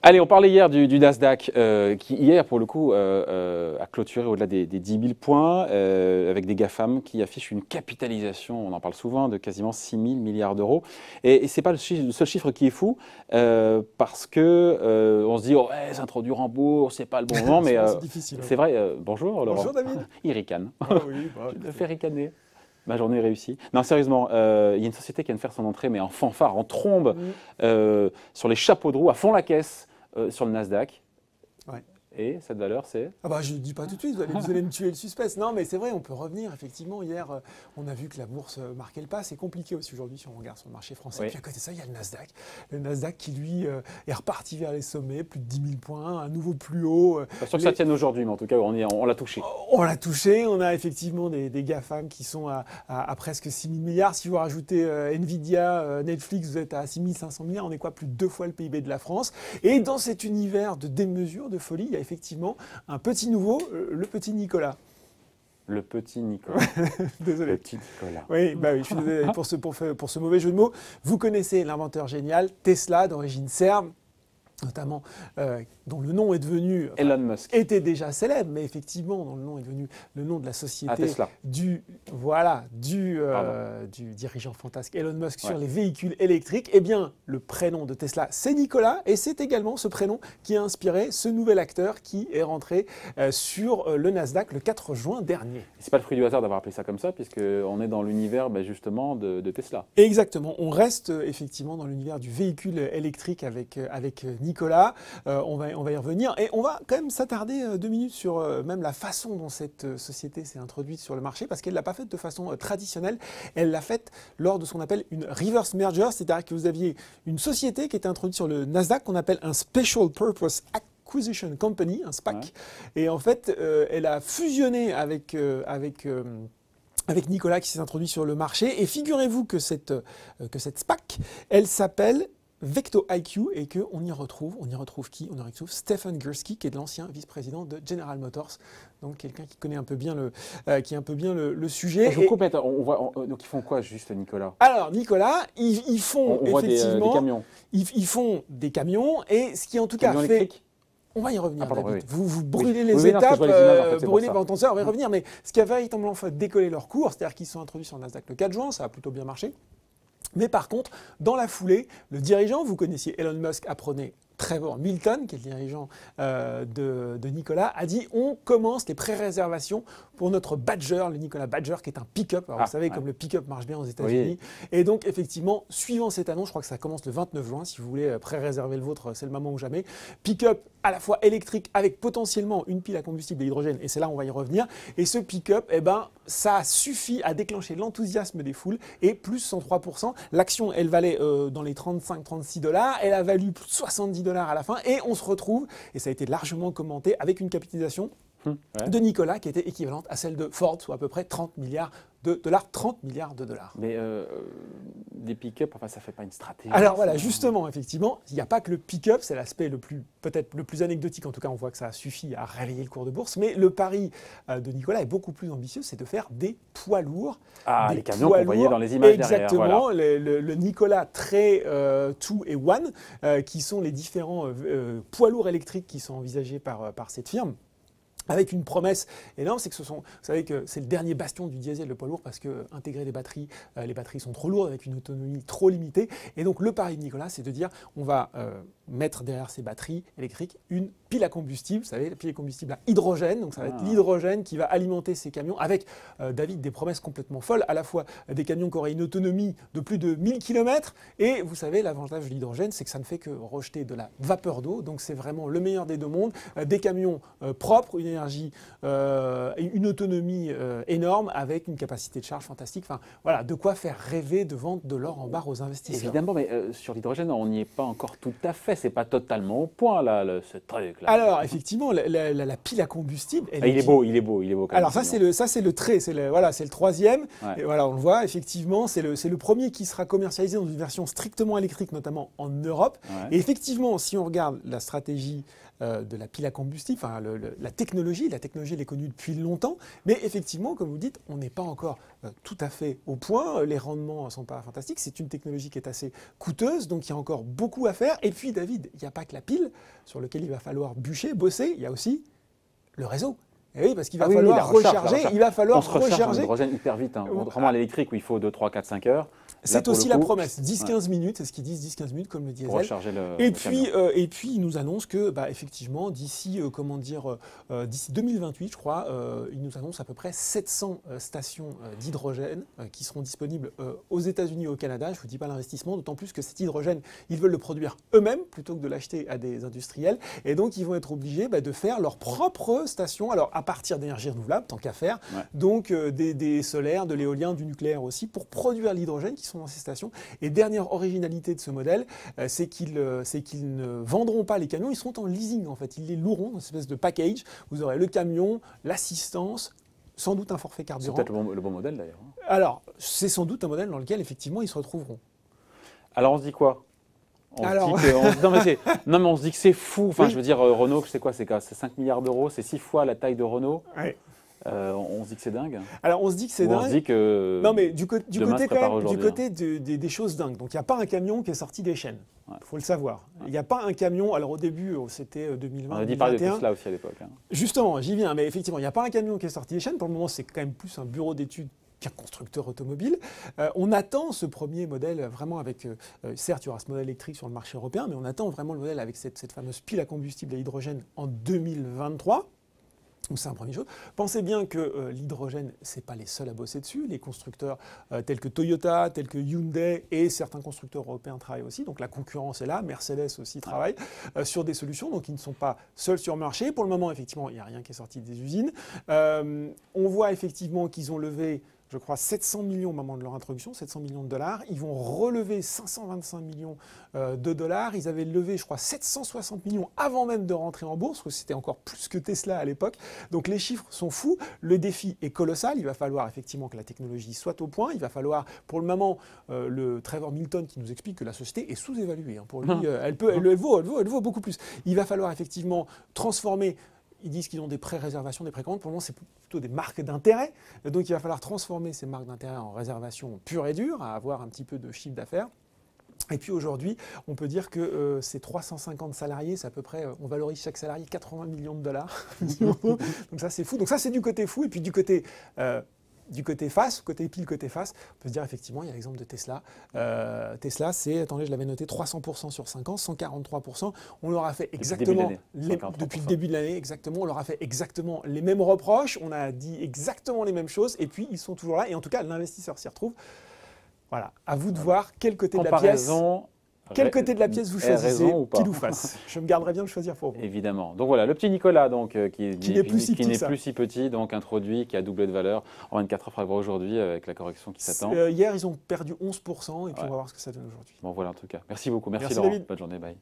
Allez, on parlait hier du Nasdaq, qui hier, pour le coup, a clôturé au-delà des 10 000 points, avec des GAFAM qui affichent une capitalisation, on en parle souvent, de quasiment 6 000 milliards d'euros. Et ce n'est pas le seul chiffre qui est fou, parce que on se dit, oh, ouais, s'introduire en bourse, c'est pas le bon moment, mais c'est vrai. Bonjour, Laurent. Bonjour, David. Il ricane. Ah oui, bah, Je le fais ricaner. Ma journée est réussie. Non, sérieusement, il y a une société qui vient de faire son entrée, mais en fanfare, en trombe, sur les chapeaux de roue, à fond la caisse, sur le Nasdaq. Ouais. Et cette valeur, c'est… Ah bah, je ne dis pas tout de suite, vous allez me tuer le suspense. Non, mais c'est vrai, on peut revenir. Effectivement, hier, on a vu que la bourse marquait le pas. C'est compliqué aussi aujourd'hui si on regarde sur le marché français. Oui. Puis à côté de ça, il y a le Nasdaq. Le Nasdaq qui, lui, est reparti vers les sommets, plus de 10 000 points, un nouveau plus haut. Pas sûr que ça tienne aujourd'hui, mais en tout cas, on l'a touché. On l'a touché. On a effectivement des GAFAM qui sont à presque 6 000 milliards. Si vous rajoutez Nvidia, Netflix, vous êtes à 6 500 milliards. On est quoi? Plus de 2 fois le PIB de la France. Et dans cet univers de démesure, de folie, il y a effectivement un petit nouveau, le petit Nicolas. Le petit Nicolas. Désolé. Le petit Nicolas. Oui, bah oui, je suis désolé pour ce mauvais jeu de mots. Vous connaissez l'inventeur génial, Tesla, d'origine serbe, notamment dont le nom est devenu… Elon Musk. Était déjà célèbre, mais effectivement, dont le nom est devenu le nom de la société Tesla. du dirigeant fantasque Elon Musk sur Ouais. les véhicules électriques. Eh bien, le prénom de Tesla, c'est Nicolas, et c'est également ce prénom qui a inspiré ce nouvel acteur qui est rentré sur le Nasdaq le 4 juin dernier. C'est pas le fruit du hasard d'avoir appelé ça comme ça, puisqu'on est dans l'univers justement de Tesla. Exactement, on reste effectivement dans l'univers du véhicule électrique avec Nicolas. On va y revenir et on va quand même s'attarder 2 minutes sur même la façon dont cette société s'est introduite sur le marché, parce qu'elle ne l'a pas faite de façon traditionnelle, elle l'a faite lors de ce qu'on appelle une reverse merger, c'est-à-dire que vous aviez une société qui était introduite sur le Nasdaq qu'on appelle un Special Purpose Acquisition Company, un SPAC, ouais. Et en fait elle a fusionné avec Nicolas qui s'est introduit sur le marché, et figurez-vous que cette SPAC, elle s'appelle Vecto IQ, et qu'on y retrouve qui? On y retrouve Stephen Gursky, qui est l'ancien vice-président de General Motors, donc quelqu'un qui connaît un peu bien le sujet. Je vous coupe, donc ils font quoi juste, Nicolas? Alors Nicolas, ils font effectivement des camions. Ils font des camions, et ce qui en tout cas fait… électriques. On va y revenir, David. Oui. Vous brûlez les étapes, brûlez pas entendre ça, on va y revenir. Mais ce qui a véritablement fait décoller leur cours, c'est-à-dire qu'ils sont introduits sur le Nasdaq le 4 juin, ça a plutôt bien marché. Mais par contre, dans la foulée, le dirigeant, vous connaissiez Elon Musk, apprenait Trevor Milton, qui est le dirigeant de Nicolas, a dit on commence les pré-réservations pour notre Badger, le Nicolas Badger, qui est un pick-up. Alors vous savez, comme le pick-up marche bien aux États-Unis. Oui. Et donc, effectivement, suivant cette annonce, je crois que ça commence le 29 juin, si vous voulez pré-réserver le vôtre, c'est le moment ou jamais. Pick-up à la fois électrique, avec potentiellement une pile à combustible et hydrogène, et c'est là où on va y revenir. Et ce pick-up, eh ben, ça suffit à déclencher l'enthousiasme des foules, et plus 103%. L'action, elle valait dans les 35-36 $, elle a valu plus de 70 $ à la fin, et on se retrouve, et ça a été largement commenté, avec une capitalisation de Nicolas qui était équivalente à celle de Ford, soit à peu près 30 milliards de dollars, 30 milliards de dollars. Mais des pick-up, enfin, ça ne fait pas une stratégie. Alors voilà, justement, effectivement, il n'y a pas que le pick-up, c'est l'aspect peut-être le plus anecdotique, en tout cas on voit que ça a suffi à réveiller le cours de bourse, mais le pari de Nicolas est beaucoup plus ambitieux, c'est de faire des poids lourds. Ah, les camions qu'on voyait dans les images exactement, derrière. Voilà. Le Nicolas Tre 2 et 1, qui sont les différents poids lourds électriques qui sont envisagés par cette firme. Avec une promesse énorme, c'est que vous savez que c'est le dernier bastion du diesel, le poids lourd, parce que intégrer des batteries, les batteries sont trop lourdes avec une autonomie trop limitée. Et donc le pari de Nicolas, c'est de dire, on va mettre derrière ces batteries électriques une pile à combustible, vous savez, la pile à combustible à hydrogène. Donc ça va être l'hydrogène qui va alimenter ces camions avec, David, des promesses complètement folles, à la fois des camions qui auraient une autonomie de plus de 1000 km. Et vous savez, l'avantage de l'hydrogène, c'est que ça ne fait que rejeter de la vapeur d'eau. Donc c'est vraiment le meilleur des deux mondes. Des camions propres, une énergie, une autonomie énorme, avec une capacité de charge fantastique. Enfin, voilà, de quoi faire rêver de vendre de l'or en barre aux investisseurs. Évidemment, mais sur l'hydrogène, on n'y est pas encore tout à fait. C'est pas totalement au point, là, ce truc. Là. Alors, effectivement, la pile à combustible… il est beau. Quand même, alors, ça, c'est le trait. C'est le troisième. Ouais. Et voilà, on le voit, effectivement, c'est le premier qui sera commercialisé dans une version strictement électrique, notamment en Europe. Ouais. Et effectivement, si on regarde la stratégie de la pile à combustible, enfin, la technologie elle est connue depuis longtemps, mais effectivement, comme vous dites, on n'est pas encore tout à fait au point, les rendements ne sont pas fantastiques, c'est une technologie qui est assez coûteuse, donc il y a encore beaucoup à faire. Et puis David, il n'y a pas que la pile sur laquelle il va falloir bûcher, bosser, il y a aussi le réseau. Et oui, parce qu'il va falloir recharger, il va falloir recharger. L'hydrogène hyper vite, hein. Contrairement à l'électrique où il faut 2, 3, 4, 5 heures. C'est aussi la promesse, 10-15 minutes, c'est ce qu'ils disent, 10-15 minutes comme le diesel. Pour recharger et puis ils nous annoncent que, effectivement, d'ici d'ici 2028, je crois, ils nous annoncent à peu près 700 stations d'hydrogène qui seront disponibles aux États-Unis et au Canada. Je ne vous dis pas l'investissement, d'autant plus que cet hydrogène, ils veulent le produire eux-mêmes plutôt que de l'acheter à des industriels. Et donc, ils vont être obligés de faire leurs propres stations, alors à partir d'énergie renouvelable, tant qu'à faire, donc des solaires, de l'éolien, du nucléaire aussi, pour produire l'hydrogène qui sont dans ces stations. Et dernière originalité de ce modèle, c'est qu'ils ne vendront pas les camions, ils seront en leasing en fait. Ils les loueront dans une espèce de package. Vous aurez le camion, l'assistance, sans doute un forfait carburant. C'est peut-être le bon modèle d'ailleurs. Alors, c'est sans doute un modèle dans lequel effectivement ils se retrouveront. Alors on se dit quoi? On se dit que c'est fou. Enfin, je veux dire, Renault, c'est quoi? C'est 5 milliards d'euros, c'est 6 fois la taille de Renault. Ouais. On se dit que c'est dingue. Alors on se dit que c'est dingue. On se dit que non mais du côté des choses dingues. Donc il n'y a pas un camion qui est sorti des chaînes. Il faut le savoir. Il n'y a pas un camion. Alors au début c'était 2020. On a dit parler de Tesla aussi à l'époque. Hein. Justement, j'y viens. Mais effectivement, il n'y a pas un camion qui est sorti des chaînes. Pour le moment, c'est quand même plus un bureau d'études qu'un constructeur automobile. On attend ce premier modèle vraiment avec, certes il y aura ce modèle électrique sur le marché européen, mais on attend vraiment le modèle avec cette fameuse pile à combustible à hydrogène en 2023. Donc c'est un premier chose. Pensez bien que l'hydrogène, ce n'est pas les seuls à bosser dessus. Les constructeurs tels que Toyota, tels que Hyundai et certains constructeurs européens travaillent aussi. Donc la concurrence est là. Mercedes aussi travaille sur des solutions. Donc ils ne sont pas seuls sur le marché. Pour le moment, effectivement, il n'y a rien qui est sorti des usines. On voit effectivement qu'ils ont levé, je crois, 700 millions au moment de leur introduction, 700 millions de dollars. Ils vont relever 525 millions de dollars. Ils avaient levé, je crois, 760 millions avant même de rentrer en bourse, parce que c'était encore plus que Tesla à l'époque. Donc les chiffres sont fous. Le défi est colossal. Il va falloir effectivement que la technologie soit au point. Il va falloir, pour le moment, le Trevor Milton qui nous explique que la société est sous-évaluée. Hein. Pour lui, elle vaut beaucoup plus. Il va falloir effectivement transformer. Ils disent qu'ils ont des pré-réservations, des précommandes. Pour le moment, c'est plutôt des marques d'intérêt. Donc, il va falloir transformer ces marques d'intérêt en réservations pures et dures, à avoir un petit peu de chiffre d'affaires. Et puis aujourd'hui, on peut dire que ces 350 salariés, c'est à peu près, on valorise chaque salarié 80 millions de dollars. Donc ça, c'est fou. Donc ça, c'est du côté fou. Et puis du côté face, côté pile, côté face, on peut se dire effectivement, il y a l'exemple de Tesla. Tesla, c'est, attendez, je l'avais noté, 300% sur 5 ans, 143%. On leur a fait exactement, depuis le début de l'année, exactement, on leur a fait exactement les mêmes reproches, on a dit exactement les mêmes choses, et puis ils sont toujours là, et en tout cas, l'investisseur s'y retrouve. Voilà, à vous de voir quel côté de la pièce. Quel côté de la pièce vous choisissez, pile ou face? Je me garderai bien de choisir pour vous. Évidemment. Donc voilà, le petit Nicolas, donc, qui n'est plus si petit, donc introduit, qui a doublé de valeur en 24 heures aujourd'hui avec la correction qui s'attend. Hier, ils ont perdu 11% et puis on va voir ce que ça donne aujourd'hui. Bon voilà en tout cas. Merci beaucoup. Merci Laurent. David. Bonne journée. Bye.